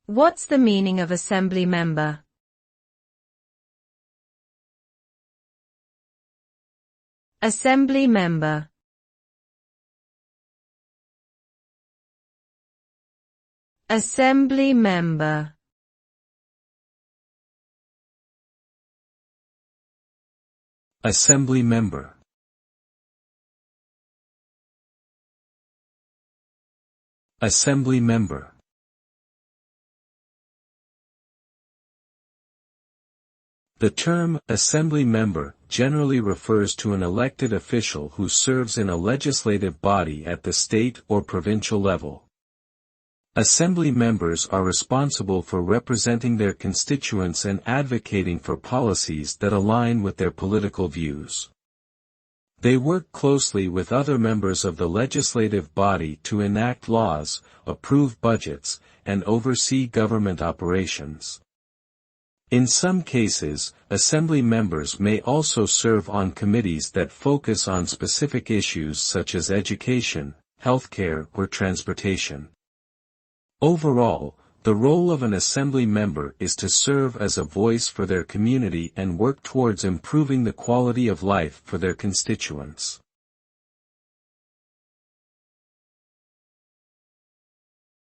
What's the meaning of assembly member? Assembly member. Assembly member. Assembly member. Assembly member. The term assembly member generally refers to an elected official who serves in a legislative body at the state or provincial level. Assembly members are responsible for representing their constituents and advocating for policies that align with their political views. They work closely with other members of the legislative body to enact laws, approve budgets, and oversee government operations. In some cases, assembly members may also serve on committees that focus on specific issues such as education, healthcare, or transportation. Overall, the role of an assembly member is to serve as a voice for their community and work towards improving the quality of life for their constituents.